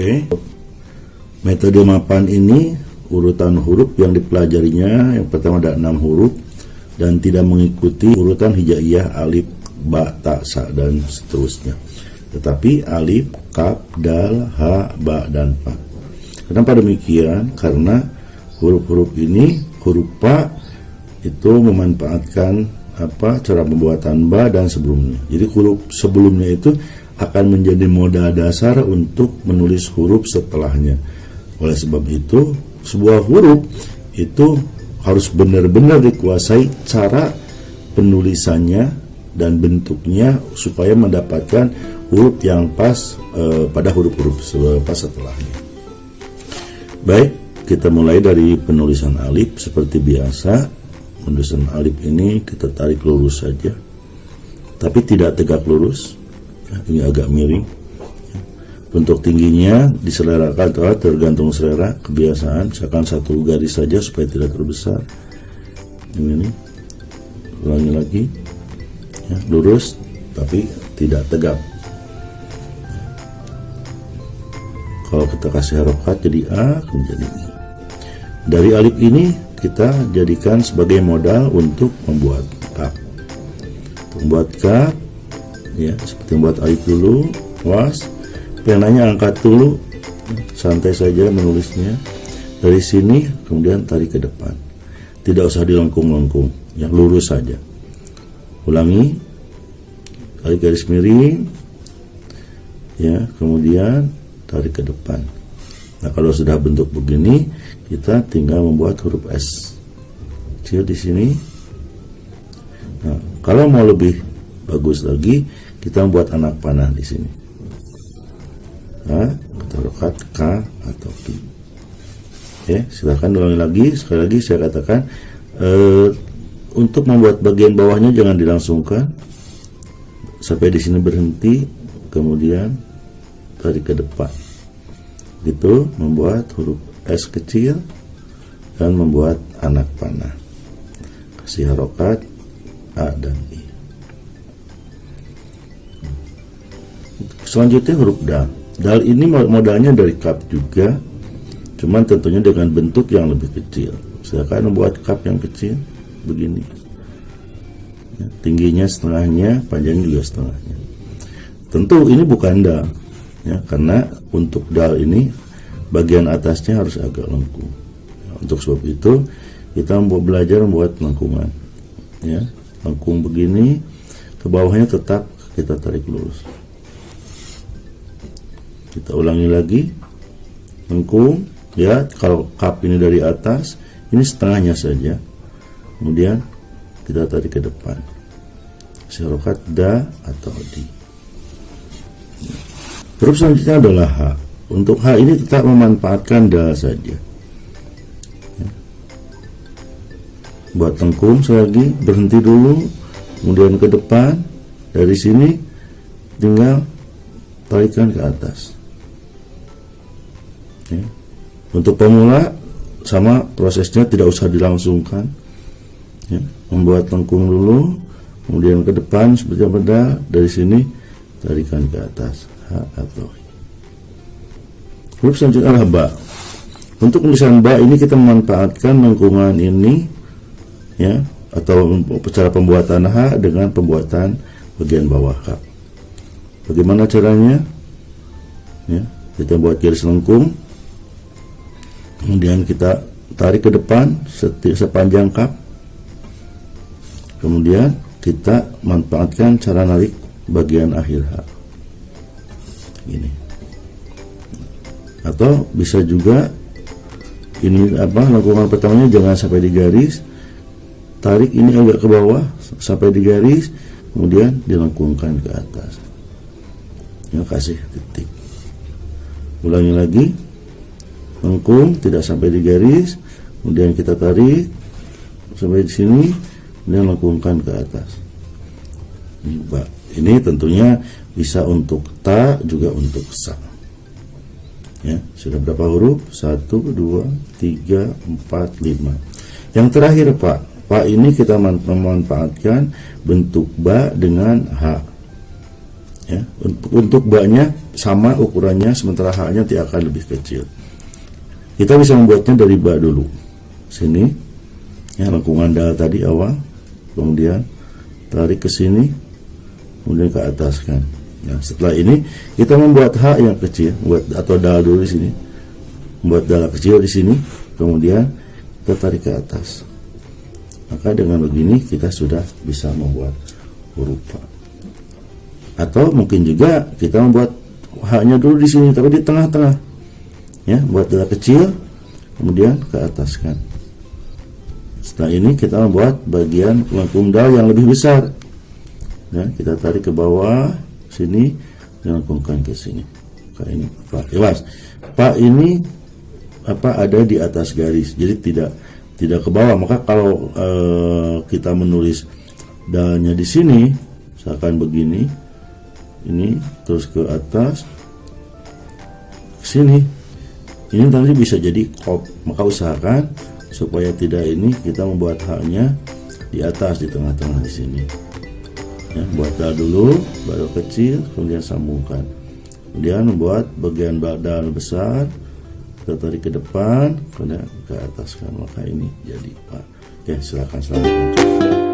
Oke. Metode mapan ini urutan huruf yang dipelajarinya yang pertama ada 6 huruf dan tidak mengikuti urutan hijaiyah alif, ba, ta, sa dan seterusnya. Tetapi alif, kaf, dal, ha, ba dan fa. Kenapa demikian? Karena huruf-huruf ini, huruf pa itu memanfaatkan cara pembuatan ba dan sebelumnya. Jadi huruf sebelumnya itu akan menjadi modal dasar untuk menulis huruf setelahnya. Oleh sebab itu, sebuah huruf itu harus benar-benar dikuasai cara penulisannya dan bentuknya supaya mendapatkan huruf yang pas pada huruf-huruf pas setelahnya. Baik, kita mulai dari penulisan alif seperti biasa. Penulisan alif ini kita tarik lurus saja, tapi tidak tegak lurus. Ini agak miring. Bentuk tingginya diselerakan atau tergantung selera, kebiasaan. Misalkan satu garis saja supaya tidak terlalu besar. Ini ulangi lagi, ya, lurus tapi tidak tegak. Kalau kita kasih harokat jadi A, menjadi I. Dari alif ini kita jadikan sebagai modal untuk membuat kaf. Membuat kaf, ya, seperti membuat alif dulu, was, penanya angkat dulu, santai saja menulisnya. Dari sini kemudian tarik ke depan, tidak usah dilengkung-lengkung, yang lurus saja. Ulangi, tarik garis miring, ya, kemudian tarik ke depan. Nah, kalau sudah bentuk begini, kita tinggal membuat huruf S kecil di sini. Nah, kalau mau lebih bagus lagi, kita membuat anak panah di sini. Nah, kita harokat K atau Q. Oke, silakan ulangi lagi. Sekali lagi saya katakan, untuk membuat bagian bawahnya jangan dilangsungkan sampai di sini berhenti, kemudian tarik ke depan. Gitu, membuat huruf S kecil dan membuat anak panah. Kasih harokat A dan I. Selanjutnya huruf dal. Dal ini modalnya dari kaf juga, cuman tentunya dengan bentuk yang lebih kecil. Silakan membuat kaf yang kecil begini. Ya, tingginya setengahnya, panjangnya juga setengahnya. Tentu ini bukan dal, ya, karena untuk dal ini bagian atasnya harus agak lengkung. Untuk sebab itu kita belajar membuat lengkungan, ya, lengkung begini, ke bawahnya tetap kita tarik lurus. Kita ulangi lagi, lengkung, ya. Kalau kap ini dari atas, ini setengahnya saja, kemudian kita tarik ke depan. Harokat da atau di. Huruf selanjutnya adalah H. Untuk H ini tetap memanfaatkan dal saja. Buat lengkung lagi, berhenti dulu, kemudian ke depan. Dari sini tinggal tarikan ke atas. Ya. Untuk pemula sama prosesnya, tidak usah dilangsungkan. Ya. Membuat lengkung dulu, kemudian ke depan seperti apa, dari sini tarikan ke atas. H atau I. Huruf selanjutnya adalah ba. Untuk tulisan ba ini kita memanfaatkan lengkungan ini, ya, atau cara pembuatan H dengan pembuatan bagian bawah kaf. Bagaimana caranya? Ya, kita buat garis lengkung, kemudian kita tarik ke depan sepanjang kaf, kemudian kita manfaatkan cara narik bagian akhir H. Ini, atau bisa juga ini lengkungan pertamanya jangan sampai di garis, tarik ini agak ke bawah sampai di garis, kemudian dilengkungkan ke atas. Ya, kasih titik. Ulangi lagi, lengkung tidak sampai di garis, kemudian kita tarik sampai di sini, kemudian lengkungkan ke atas. Ini tentunya bisa untuk ta, juga untuk sa. Ya, sudah berapa huruf? 1, 2, 3, 4, 5. Yang terakhir Pak. Pak ini kita memanfaatkan bentuk ba dengan H. Ya, untuk baknya sama ukurannya, sementara haknya nanti akan lebih kecil. Kita bisa membuatnya dari bak dulu. Sini, ya, lengkungan dal tadi awal, kemudian tarik ke sini, kemudian ke atas kan. Nah, setelah ini kita membuat hak yang kecil, buat atau dal dulu di sini, membuat dal kecil di sini, kemudian kita tarik ke atas. Maka dengan begini kita sudah bisa membuat huruf Fa. Atau mungkin juga kita membuat haknya dulu di sini, tapi di tengah-tengah, ya, buat dal kecil, kemudian ke atas kan. Setelah ini kita membuat bagian lengkung dal yang lebih besar. Ya, kita tarik ke bawah sini dan lengkungkan ke sini. Kayak ini, Pak. Jelas. Pak ini ada di atas garis, jadi tidak ke bawah. Maka kalau kita menulis dalnya di sini, misalkan begini, ini terus ke atas, ke sini, ini nanti bisa jadi kop. Maka usahakan supaya tidak ini, kita membuat haknya di atas, di tengah-tengah di sini. Ya, buat dal dulu, baru kecil, kemudian sambungkan. Kemudian membuat bagian dal besar, kita tarik ke depan, kemudian ke atas kan. Maka ini jadi Pak. Oke, silakan.